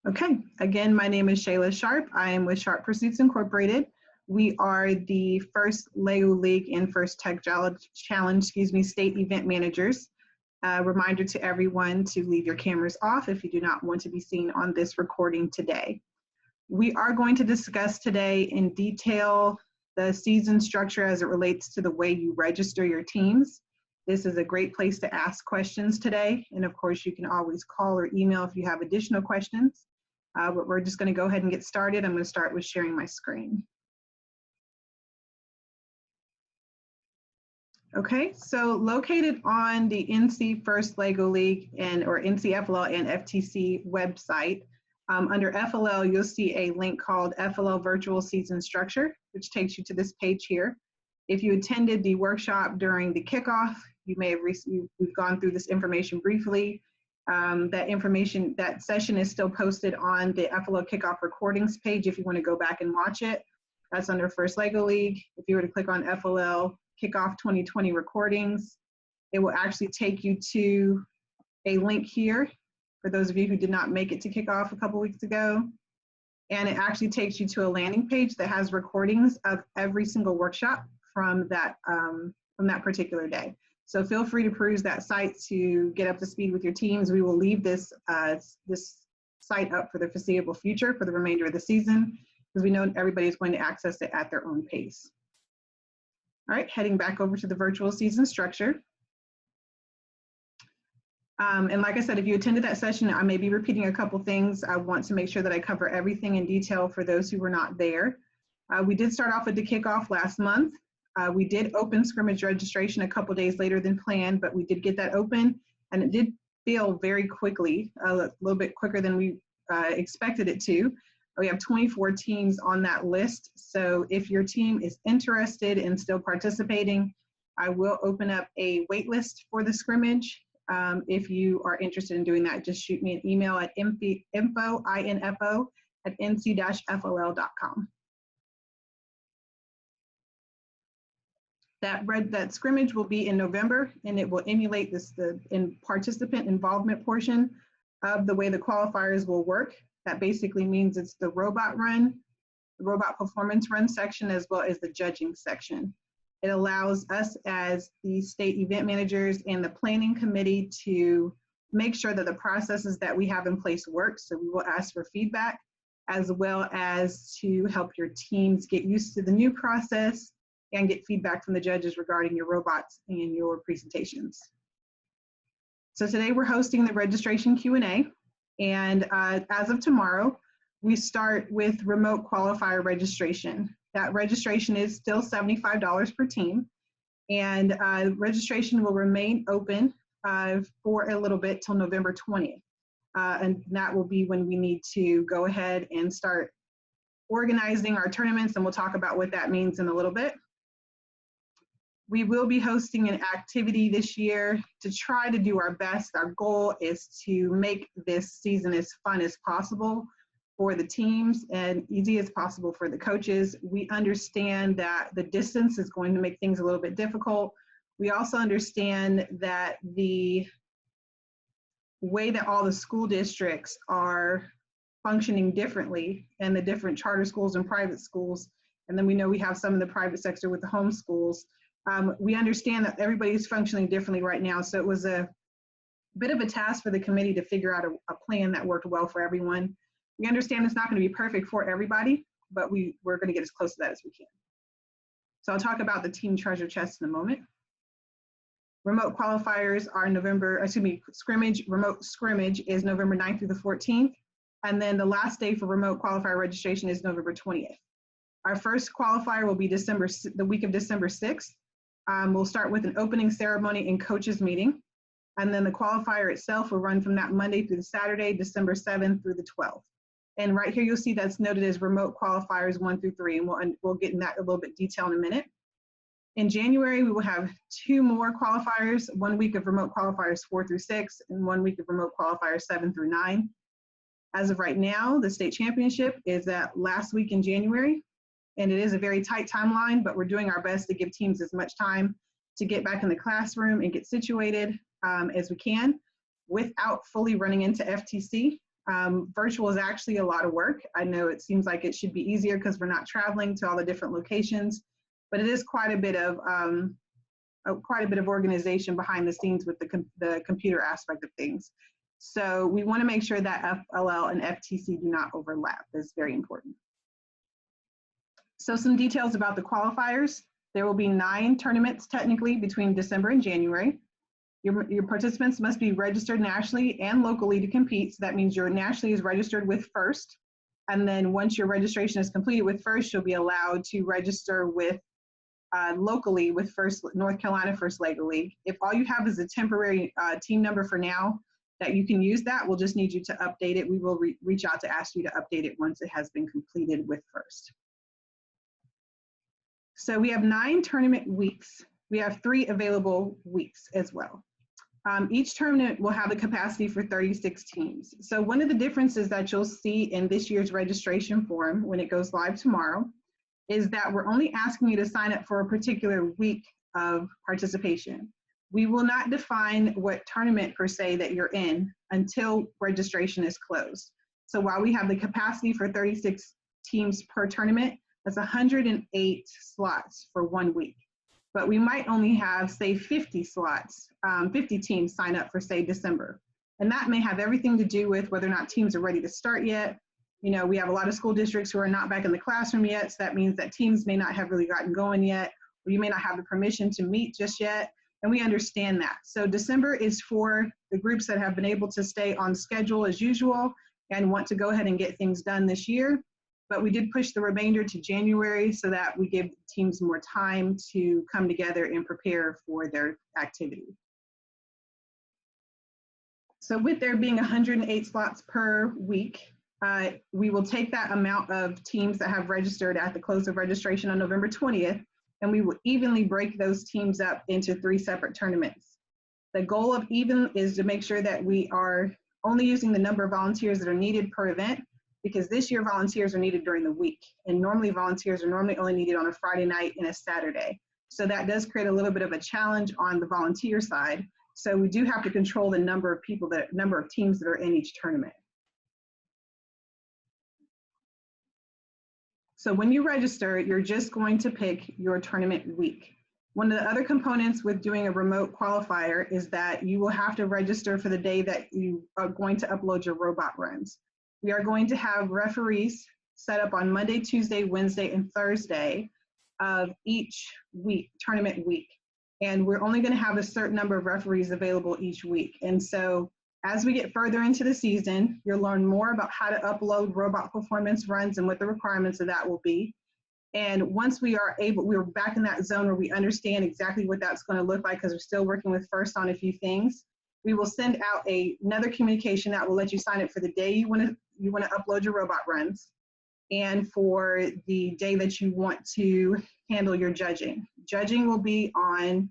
Okay, again, my name is Shayla Sharp. I am with Sharp Pursuits Incorporated. We are the first LEGO League and first Tech Challenge, state event managers. Reminder to everyone to leave your cameras off if you do not want to be seen on this recording today. We are going to discuss today in detail the season structure as it relates to the way you register your teams. This is a great place to ask questions today. And of course, you can always call or email if you have additional questions. But we're just going to go ahead and get started. I'm going to start with sharing my screen. Okay, so located on the NC First LEGO League or NC FLL and FTC website, under FLL, you'll see a link called FLL Virtual Season Structure, which takes you to this page here. If you attended the workshop during the kickoff, you may have we've gone through this information briefly. That session is still posted on the FLL Kickoff Recordings page if you want to go back and watch it. That's under First LEGO League. If you were to click on FLL Kickoff 2020 Recordings, it will actually take you to a link here for those of you who did not make it to kickoff a couple weeks ago. And it actually takes you to a landing page that has recordings of every single workshop from that particular day. So feel free to peruse that site to get up to speed with your teams. We will leave this site up for the foreseeable future for the remainder of the season, because we know everybody's going to access it at their own pace. All right, heading back over to the virtual season structure. And like I said, if you attended that session, I may be repeating a couple things. I want to make sure that I cover everything in detail for those who were not there. We did start off with the kickoff last month. We did open scrimmage registration a couple days later than planned, but we did get that open, and it did fill very quickly, a little bit quicker than we expected it to. We have 24 teams on that list, so if your team is interested in still participating, I will open up a wait list for the scrimmage. If you are interested in doing that, just shoot me an email at info@nc-fll.com. That scrimmage will be in November, and it will emulate the participant involvement portion of the way the qualifiers will work. That basically means it's the robot run, the robot performance run section, as well as the judging section. It allows us as the state event managers and the planning committee to make sure that the processes that we have in place work. So we will ask for feedback, as well as to help your teams get used to the new process and get feedback from the judges regarding your robots and your presentations. So today we're hosting the registration Q&A, and as of tomorrow, we start with remote qualifier registration. That registration is still $75 per team, and registration will remain open for a little bit till November 20th. And that will be when we need to go ahead and start organizing our tournaments, and we'll talk about what that means in a little bit. We will be hosting an activity this year to try to do our best. Our goal is to make this season as fun as possible for the teams and easy as possible for the coaches. We understand that the distance is going to make things a little bit difficult. We also understand that the way that all the school districts are functioning differently, and the different charter schools and private schools, and then we know we have some in the private sector with the home schools. We understand that everybody's functioning differently right now, so it was a bit of a task for the committee to figure out a plan that worked well for everyone. We understand it's not going to be perfect for everybody, but we're going to get as close to that as we can. So I'll talk about the team treasure chest in a moment. Remote qualifiers are remote scrimmage is November 9th through the 14th, and then the last day for remote qualifier registration is November 20th. Our first qualifier will be the week of December 6th. We'll start with an opening ceremony and coaches meeting, and then the qualifier itself will run from that Monday through the Saturday, December 7th through the 12th. And right here you'll see that's noted as remote qualifiers 1 through 3, and we'll get in that a little bit detail in a minute. In January, we will have 2 more qualifiers, 1 week of remote qualifiers 4 through 6, and 1 week of remote qualifiers 7 through 9. As of right now, the state championship is that last week in January, and it is a very tight timeline, but we're doing our best to give teams as much time to get back in the classroom and get situated as we can without fully running into FTC. Virtual is actually a lot of work. I know it seems like it should be easier because we're not traveling to all the different locations, but it is quite a bit of organization behind the scenes with the computer aspect of things. So we want to make sure that FLL and FTC do not overlap. That's very important. So some details about the qualifiers. There will be 9 tournaments technically between December and January. Your participants must be registered nationally and locally to compete. So that means your nationally is registered with FIRST. And then once your registration is completed with FIRST, you'll be allowed to register with locally with North Carolina First Lego League. If all you have is a temporary team number for now, that you can use that, we'll just need you to update it. We will reach out to ask you to update it once it has been completed with FIRST. So we have 9 tournament weeks. We have 3 available weeks as well. Each tournament will have a capacity for 36 teams. So one of the differences that you'll see in this year's registration form when it goes live tomorrow is that we're only asking you to sign up for a particular week of participation. We will not define what tournament per se that you're in until registration is closed. So while we have the capacity for 36 teams per tournament, that's 108 slots for 1 week. But we might only have, say, 50 slots, 50 teams sign up for, say, December. And that may have everything to do with whether or not teams are ready to start yet. You know, we have a lot of school districts who are not back in the classroom yet, so that means that teams may not have really gotten going yet, or you may not have the permission to meet just yet, and we understand that. So December is for the groups that have been able to stay on schedule as usual and want to go ahead and get things done this year. But we did push the remainder to January so that we give teams more time to come together and prepare for their activity. So with there being 108 slots per week, we will take that amount of teams that have registered at the close of registration on November 20th, and we will evenly break those teams up into 3 separate tournaments. The goal of even is to make sure that we are only using the number of volunteers that are needed per event, because this year volunteers are needed during the week, and normally volunteers are normally only needed on a Friday night and a Saturday. So that does create a little bit of a challenge on the volunteer side. So we do have to control the number of people, number of teams that are in each tournament. So when you register, you're just going to pick your tournament week. One of the other components with doing a remote qualifier is that you will have to register for the day that you are going to upload your robot runs. We are going to have referees set up on Monday, Tuesday, Wednesday, and Thursday of each week, tournament week. And we're only going to have a certain number of referees available each week. And so as we get further into the season, you'll learn more about how to upload robot performance runs and what the requirements of that will be. And once we are able, we're back in that zone where we understand exactly what that's going to look like, because we're still working with FIRST on a few things. We will send out another communication that will let you sign up for the day you want to upload your robot runs, and for the day that you want to handle your judging. Judging will be on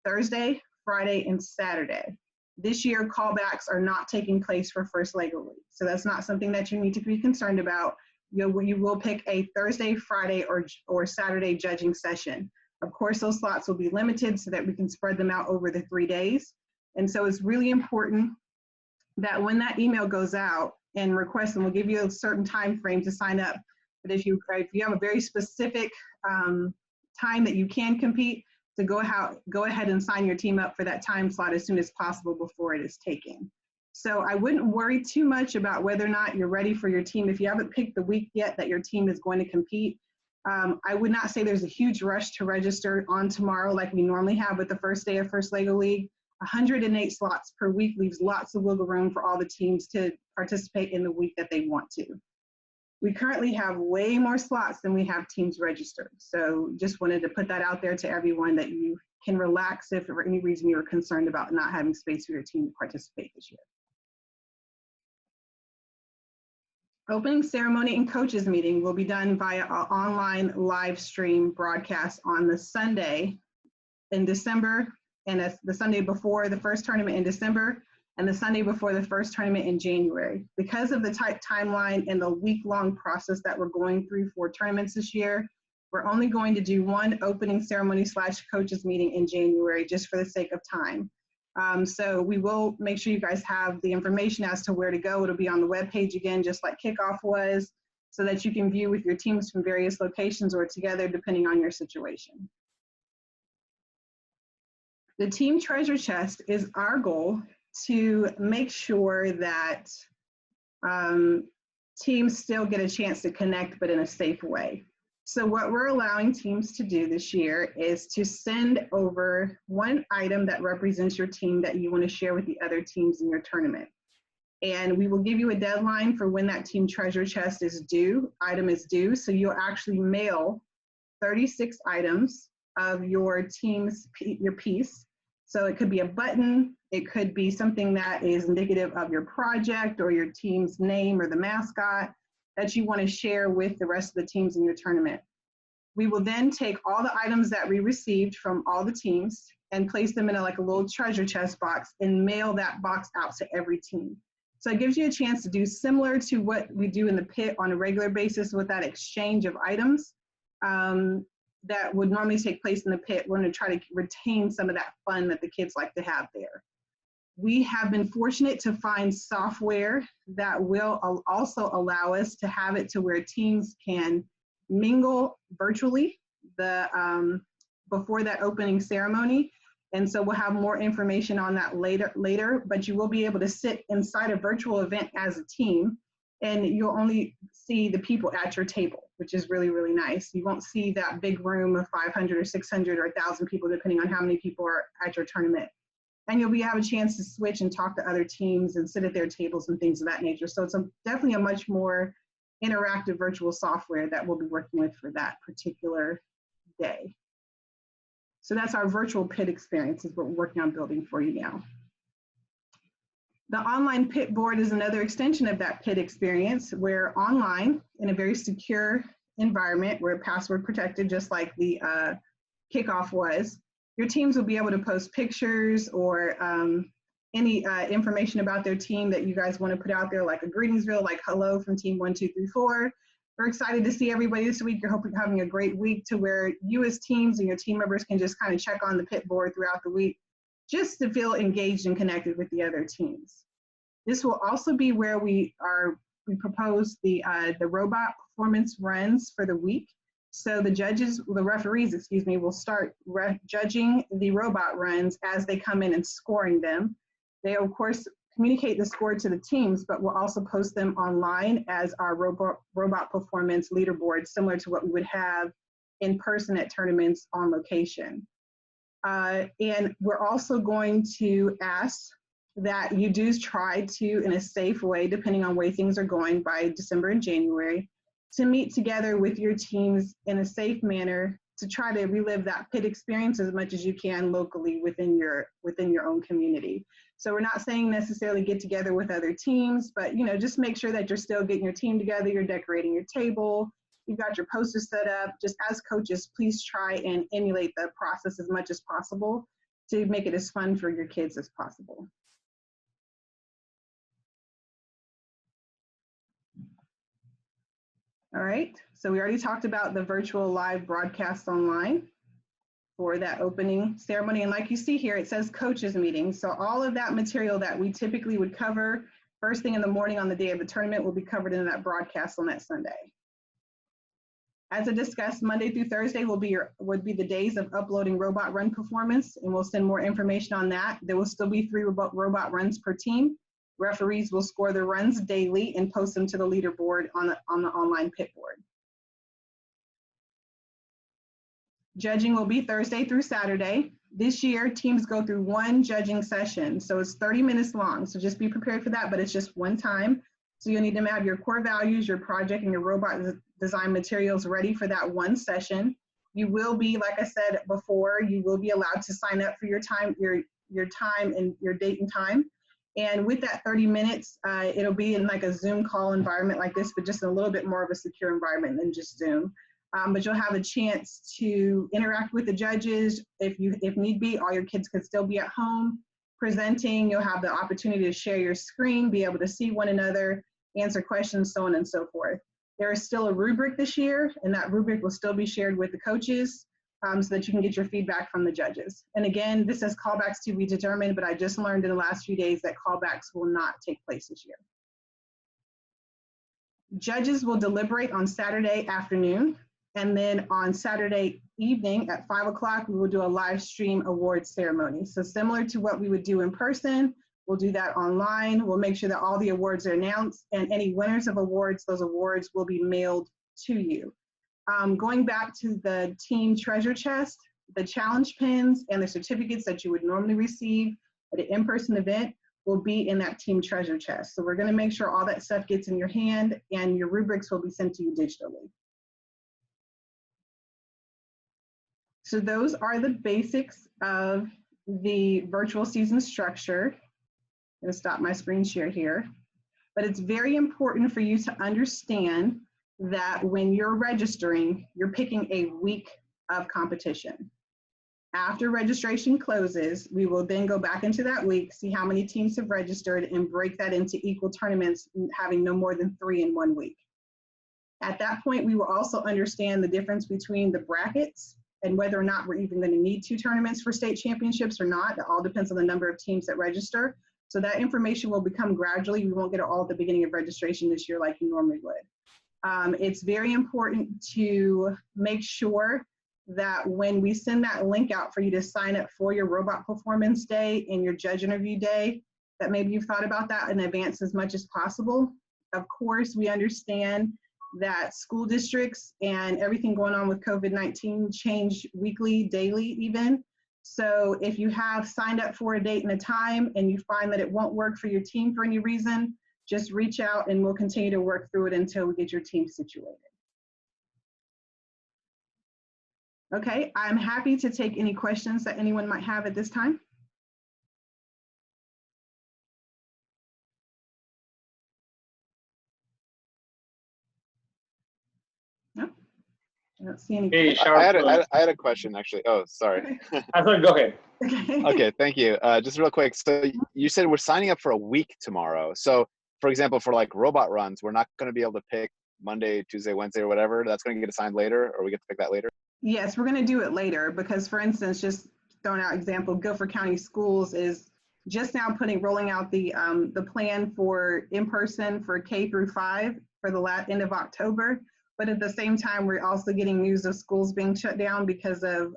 Thursday, Friday, and Saturday. This year, callbacks are not taking place for First Lego League, so that's not something that you need to be concerned about. You will pick a Thursday, Friday, or Saturday judging session. Of course, those slots will be limited so that we can spread them out over the 3 days. And so it's really important that when that email goes out and requests, and we'll give you a certain time frame to sign up, but if you have a very specific time that you can compete, to go ahead and sign your team up for that time slot as soon as possible before it is taken. So I wouldn't worry too much about whether or not you're ready for your team. If you haven't picked the week yet that your team is going to compete, I would not say there's a huge rush to register on tomorrow like we normally have with the first day of First Lego League. 108 slots per week leaves lots of wiggle room for all the teams to participate in the week that they want to. We currently have way more slots than we have teams registered. So just wanted to put that out there to everyone, that you can relax if for any reason you're concerned about not having space for your team to participate this year. Opening ceremony and coaches meeting will be done via an online live stream broadcast on the Sunday in December, and the Sunday before the first tournament in December, and the Sunday before the first tournament in January. Because of the tight timeline and the week-long process that we're going through for tournaments this year, we're only going to do one opening ceremony / coaches meeting in January, just for the sake of time. So we will make sure you guys have the information as to where to go. It'll be on the webpage again, just like kickoff was, so that you can view with your teams from various locations or together, depending on your situation. The team treasure chest is our goal to make sure that teams still get a chance to connect, but in a safe way. So what we're allowing teams to do this year is to send over one item that represents your team that you want to share with the other teams in your tournament. And we will give you a deadline for when that team treasure chest is due, item is due. So you'll actually mail 36 items of your team's, your piece. So it could be a button, it could be something that is indicative of your project or your team's name or the mascot that you want to share with the rest of the teams in your tournament. We will then take all the items that we received from all the teams and place them in like a little treasure chest box and mail that box out to every team. So it gives you a chance to do similar to what we do in the pit on a regular basis with that exchange of items that would normally take place in the pit. We're going to try to retain some of that fun that the kids like to have there. We have been fortunate to find software that will also allow us to have it to where teams can mingle virtually before that opening ceremony. And so we'll have more information on that later, but you will be able to sit inside a virtual event as a team, and you'll only see the people at your table, which is really, really nice. You won't see that big room of 500 or 600 or 1,000 people, depending on how many people are at your tournament. And you'll have a chance to switch and talk to other teams and sit at their tables and things of that nature. So it's definitely a much more interactive virtual software that we'll be working with for that particular day. So that's our virtual pit experience is what we're working on building for you now. The online pit board is another extension of that pit experience, where online in a very secure environment, where password protected, just like the kickoff was, your teams will be able to post pictures or any information about their team that you guys want to put out there, like a greetings reel, like hello from team 1, 2, 3, 4. We're excited to see everybody this week. I hope you're having a great week, to where you as teams and your team members can just kind of check on the pit board throughout the week, just to feel engaged and connected with the other teams. This will also be where we propose the robot performance runs for the week. So the referees, excuse me, will start judging the robot runs as they come in and scoring them. They, of course, communicate the score to the teams, but we'll also post them online as our robot performance leaderboard, similar to what we would have in person at tournaments on location. And we're also going to ask that you do try to, in a safe way, depending on where things are going by December and January, to meet together with your teams in a safe manner to try to relive that pit experience as much as you can locally within your own community. So we're not saying necessarily get together with other teams, but just make sure that you're still getting your team together, you're decorating your table, you've got your posters set up. Just as coaches, please try and emulate the process as much as possible to make it as fun for your kids as possible. All right, so we already talked about the virtual live broadcast online for that opening ceremony. And like you see here, it says coaches meeting. So all of that material that we typically would cover first thing in the morning on the day of the tournament will be covered in that broadcast on that Sunday. As I discussed, Monday through Thursday would be the days of uploading robot run performance, and we'll send more information on that. There will still be 3 robot runs per team. Referees will score the runs daily and post them to the leaderboard on the online pit board. Judging will be Thursday through Saturday. This year, teams go through 1 judging session, so it's 30 minutes long. So just be prepared for that, but it's just one time. So you'll need to have your core values, your project, and your robot design materials ready for that 1 session. You will be, like I said before, you will be allowed to sign up for your time, your time and your date and time. And with that 30 minutes, it'll be in like a Zoom call environment like this, but just a little bit more of a secure environment than just Zoom. But you'll have a chance to interact with the judges. If need be, all your kids could still be at home presenting. You'll have the opportunity to share your screen, be able to see one another, answer questions, so on and so forth. There is still a rubric this year, and that rubric will still be shared with the coaches. so that you can get your feedback from the judges. And again, this says callbacks to be determined, but I just learned in the last few days that callbacks will not take place this year. Judges will deliberate on Saturday afternoon, and then on Saturday evening at 5 o'clock, we will do a live stream awards ceremony. So similar to what we would do in person, we'll do that online. We'll make sure that all the awards are announced, and any winners of awards, those awards will be mailed to you. Going back to the team treasure chest, the challenge pins and the certificates that you would normally receive at an in-person event will be in that team treasure chest. So we're going to make sure all that stuff gets in your hand, and your rubrics will be sent to you digitally. So those are the basics of the virtual season structure. I'm going to stop my screen share here. But it's very important for you to understand that when you're registering, you're picking a week of competition. After registration closes, we will then go back into that week, see how many teams have registered, and break that into equal tournaments, having no more than 3 in 1 week. At that point, we will also understand the difference between the brackets and whether or not we're even going to need 2 tournaments for state championships or not. It all depends on the number of teams that register. So that information will become gradually. We won't get it all at the beginning of registration this year like you normally would. It's very important to make sure that when we send that link out for you to sign up for your robot performance day and your judge interview day, that maybe you've thought about that in advance as much as possible. Of course, we understand that school districts and everything going on with COVID-19 change weekly, daily even. So if you have signed up for a date and a time and you find that it won't work for your team for any reason, just reach out and we'll continue to work through it until we get your team situated. Okay, I'm happy to take any questions that anyone might have at this time. No, I don't see any. Hey, I had a question actually. Oh, sorry. Okay. I thought, go ahead. Okay. Okay, thank you. Just real quick. So you said we're signing up for a week tomorrow. So for example, for like robot runs, we're not going to be able to pick Monday, Tuesday, Wednesday, or whatever. That's going to get assigned later, or we get to pick that later? Yes, we're going to do it later because, for instance, just throwing out example, Guilford County Schools is just now rolling out the plan for in-person for K through 5 for the end of October. But at the same time, we're also getting news of schools being shut down because of,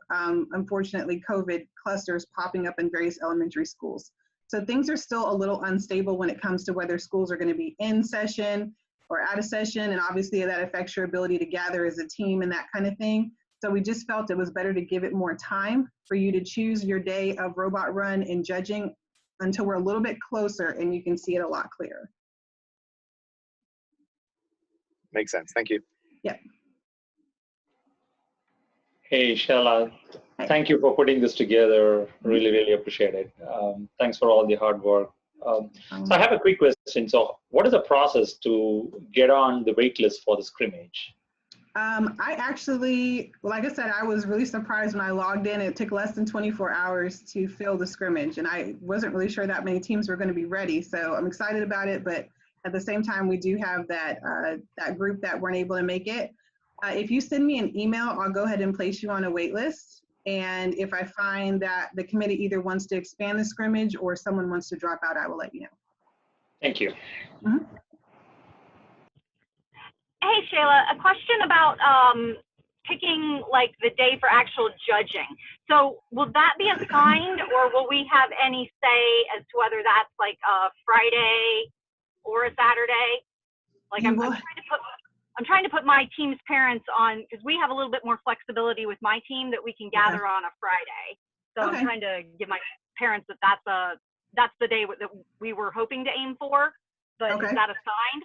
unfortunately, COVID clusters popping up in various elementary schools. So things are still a little unstable when it comes to whether schools are going to be in session or out of session. And obviously that affects your ability to gather as a team and that kind of thing. So we just felt it was better to give it more time for you to choose your day of robot run and judging until we're a little bit closer and you can see it a lot clearer. Makes sense. Thank you. Yep. Hey, Sheila, thank you for putting this together. Really, really appreciate it. Thanks for all the hard work. So I have a quick question. So what is the process to get on the wait list for the scrimmage? I actually, like I said, I was really surprised when I logged in. It took less than 24 hours to fill the scrimmage, and I wasn't really sure that many teams were going to be ready. So I'm excited about it, but at the same time, we do have that that group that weren't able to make it. If you send me an email, I'll go ahead and place you on a wait list. And if I find that the committee either wants to expand the scrimmage or someone wants to drop out, I will let you know. Thank you. Mm-hmm. Hey, Shayla, a question about picking like the day for actual judging. So will that be assigned or will we have any say as to whether that's like a Friday or a Saturday? Like I'm trying to put my team's parents on, because we have a little bit more flexibility with my team that we can gather on a Friday. So I'm trying to give my parents that that's the day that we were hoping to aim for, but is that assigned?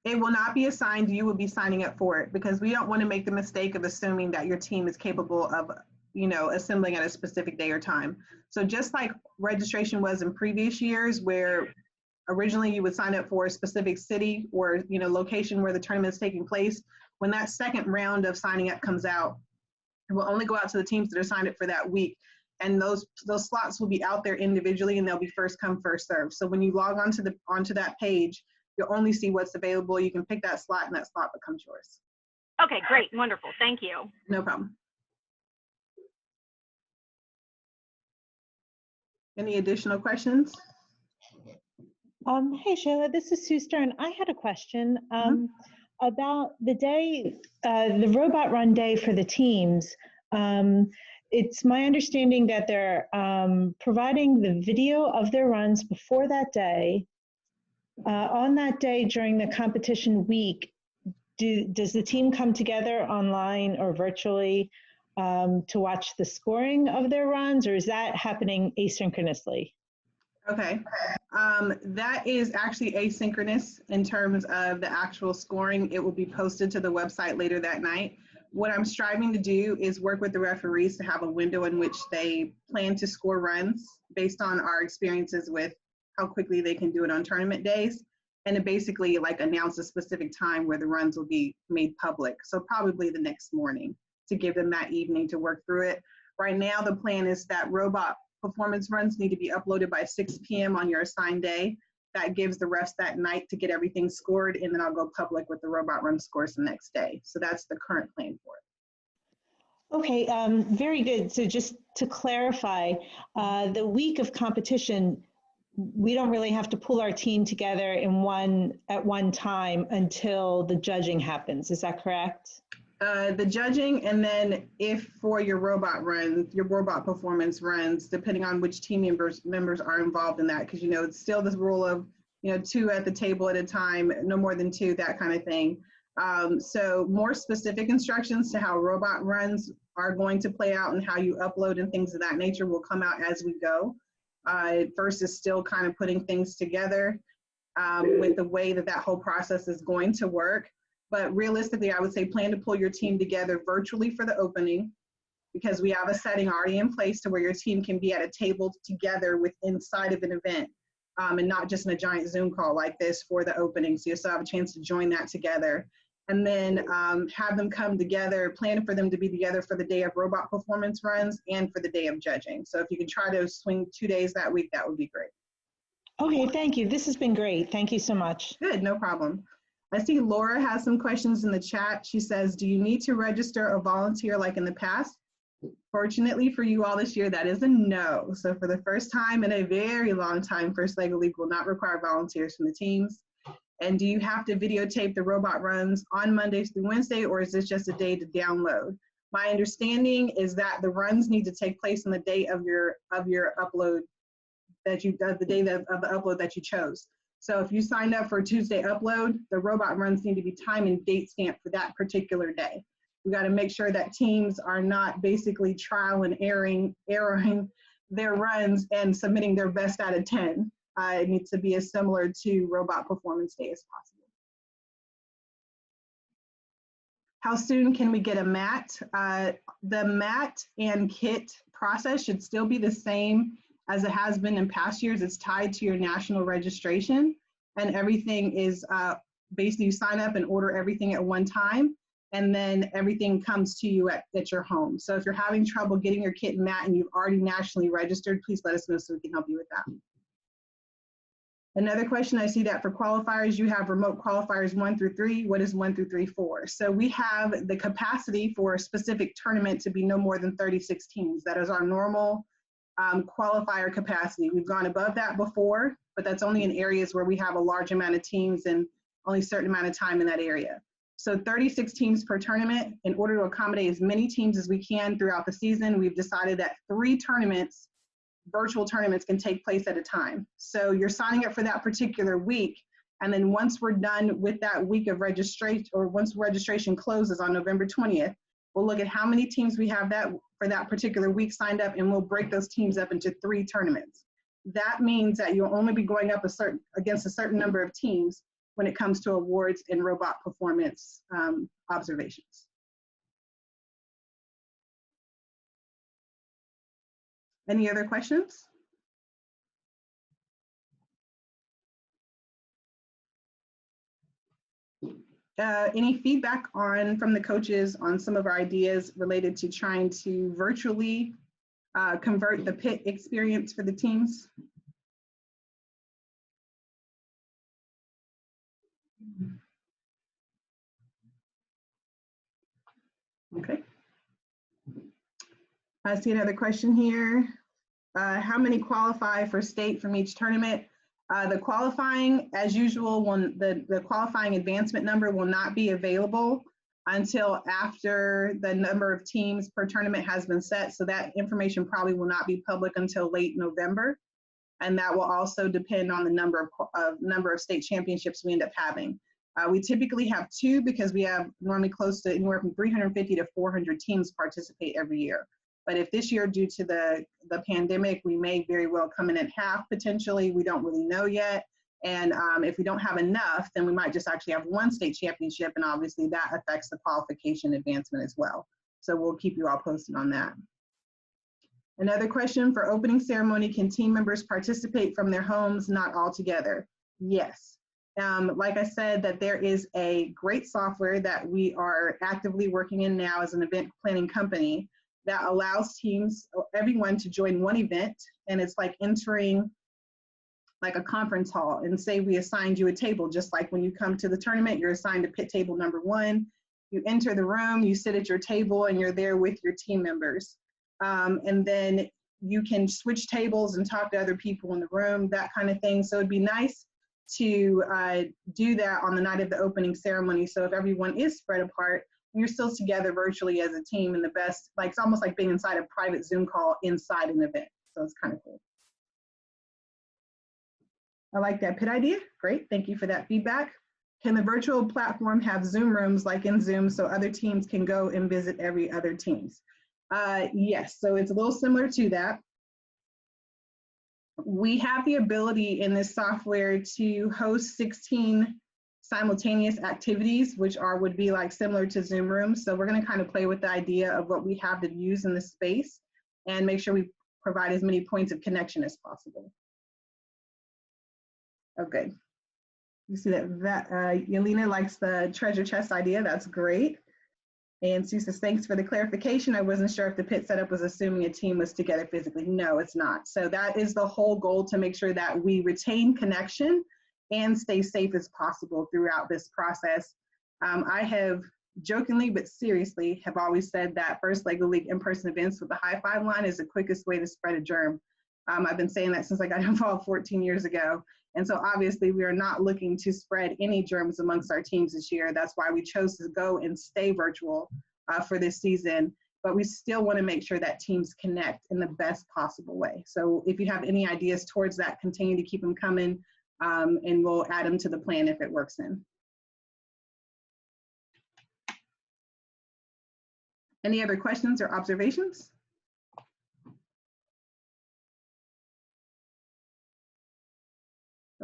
It will not be assigned. You will be signing up for it because we don't want to make the mistake of assuming that your team is capable of, you know, assembling at a specific day or time. So just like registration was in previous years where originally you would sign up for a specific city or, you know, location where the tournament is taking place, when that second round of signing up comes out, it will only go out to the teams that are signed up for that week. And those slots will be out there individually and they'll be first come, first serve. So when you log onto that page, you'll only see what's available. You can pick that slot and that slot becomes yours. Okay, great, wonderful, thank you. No problem. Any additional questions? Hey, Sheila, this is Sue Stern. I had a question about the day, the robot run day for the teams. It's my understanding that they're providing the video of their runs before that day. On that day during the competition week, does the team come together online or virtually to watch the scoring of their runs, or is that happening asynchronously? Okay, that is actually asynchronous in terms of the actual scoring. It will be posted to the website later that night. What I'm striving to do is work with the referees to have a window in which they plan to score runs based on our experiences with how quickly they can do it on tournament days, and to basically like announce a specific time where the runs will be made public. So probably the next morning to give them that evening to work through it. Right now, the plan is that robot performance runs need to be uploaded by 6 p.m. on your assigned day. That gives the refs that night to get everything scored, and then I'll go public with the robot run scores the next day. So that's the current plan for it. Okay, very good. So just to clarify, the week of competition, we don't really have to pull our team together at one time until the judging happens. Is that correct? The judging, and then if for your robot run, your robot performance runs, depending on which team members are involved in that, because you know it's still this rule of 2 at the table at a time, no more than 2, that kind of thing. So more specific instructions to how robot runs are going to play out and how you upload and things of that nature will come out as we go. First is still kind of putting things together with the way that whole process is going to work. But realistically, I would say plan to pull your team together virtually for the opening, because we have a setting already in place to where your team can be at a table together inside of an event, and not just in a giant Zoom call like this for the opening. So you'll still have a chance to join that together. And then have them come together, plan for them to be together for the day of robot performance runs and for the day of judging. So if you can try to swing 2 days that week, that would be great. Okay, thank you. This has been great. Thank you so much. Good, no problem. I see Laura has some questions in the chat. She says, do you need to register or volunteer like in the past? Fortunately for you all this year, that is a no. So for the first time in a very long time, First Lego League will not require volunteers from the teams. And do you have to videotape the robot runs on Mondays through Wednesday, or is this just a day to download? My understanding is that the runs need to take place on the day of your upload of the upload that you chose. So if you signed up for a Tuesday upload, the robot runs need to be time and date stamped for that particular day. We got to make sure that teams are not basically trial and erroring their runs and submitting their best out of 10. It needs to be as similar to robot performance day as possible. How soon can we get a mat? The mat and kit process should still be the same as it has been in past years. It's tied to your national registration, and everything is basically you sign up and order everything at one time, and then everything comes to you at your home. So if you're having trouble getting your kit and mat and you've already nationally registered, please let us know so we can help you with that. Another question, I see that for qualifiers, you have remote qualifiers 1 through 3. What is 1 through 3 for? So we have the capacity for a specific tournament to be no more than 36 teams. That is our normal qualifier capacity. We've gone above that before, but that's only in areas where we have a large amount of teams and only a certain amount of time in that area. So 36 teams per tournament. In order to accommodate as many teams as we can throughout the season, we've decided that 3 tournaments, virtual tournaments, can take place at a time. So you're signing up for that particular week, and then once we're done with that week of registration, or once registration closes on November 20th, we'll look at how many teams we have for that particular week signed up, and we'll break those teams up into 3 tournaments. That means that you'll only be going up against a certain number of teams when it comes to awards and robot performance observations. Any other questions? Any feedback from the coaches on some of our ideas related to trying to virtually convert the pit experience for the teams? Okay. I see another question here. how many qualify for state from each tournament? The qualifying, as usual, the qualifying advancement number will not be available until after the number of teams per tournament has been set. So that information probably will not be public until late November. And that will also depend on the number of state championships we end up having. We typically have 2 because we have normally close to anywhere from 350 to 400 teams participate every year. But if this year, due to the pandemic, we may very well come in at half potentially. We don't really know yet. And if we don't have enough, then we might just actually have 1 state championship, and obviously that affects the qualification advancement as well. So we'll keep you all posted on that. Another question for opening ceremony, can team members participate from their homes, not all together? Yes. Like I said, that there is a great software that we are actively working in now as an event planning company that allows teams, everyone, to join one event, and it's like entering like a conference hall, and say we assigned you a table, just like when you come to the tournament, you're assigned a pit table number 1. You enter the room, you sit at your table, and you're there with your team members. And then you can switch tables and talk to other people in the room, that kind of thing. So it'd be nice to do that on the night of the opening ceremony. So if everyone is spread apart, you're still together virtually as a team in the best, like it's almost like being inside a private Zoom call inside an event. So it's kind of cool. I like that pit idea. Great, thank you for that feedback. Can the virtual platform have Zoom rooms like in Zoom so other teams can go and visit every other teams? Yes, so it's a little similar to that. We have the ability in this software to host 16 simultaneous activities, which would be like similar to Zoom rooms. So we're going to kind of play with the idea of what we have to use in this space and make sure we provide as many points of connection as possible. Okay, you see that Yelena likes the treasure chest idea. That's great. And Sue says, thanks for the clarification. I wasn't sure if the pit setup was assuming a team was together physically. No, it's not. So that is the whole goal, to make sure that we retain connection and stay safe as possible throughout this process. I have jokingly but seriously have always said that first Lego League in-person events with the high five line is the quickest way to spread a germ. I've been saying that since I got involved 14 years ago. And so obviously we are not looking to spread any germs amongst our teams this year. That's why we chose to go and stay virtual for this season. But we still want to make sure that teams connect in the best possible way. So if you have any ideas towards that, continue to keep them coming, and we'll add them to the plan if it works in. Any other questions or observations?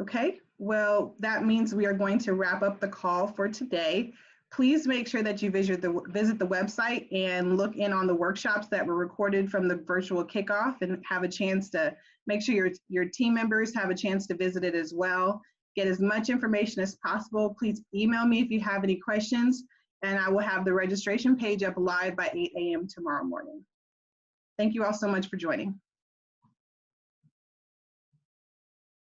Okay, well, that means we are going to wrap up the call for today. Please make sure that you visit the website and look in on the workshops that were recorded from the virtual kickoff, and have a chance to make sure your team members have a chance to visit it as well. Get as much information as possible. Please email me if you have any questions, and I will have the registration page up live by 8 a.m. tomorrow morning. Thank you all so much for joining.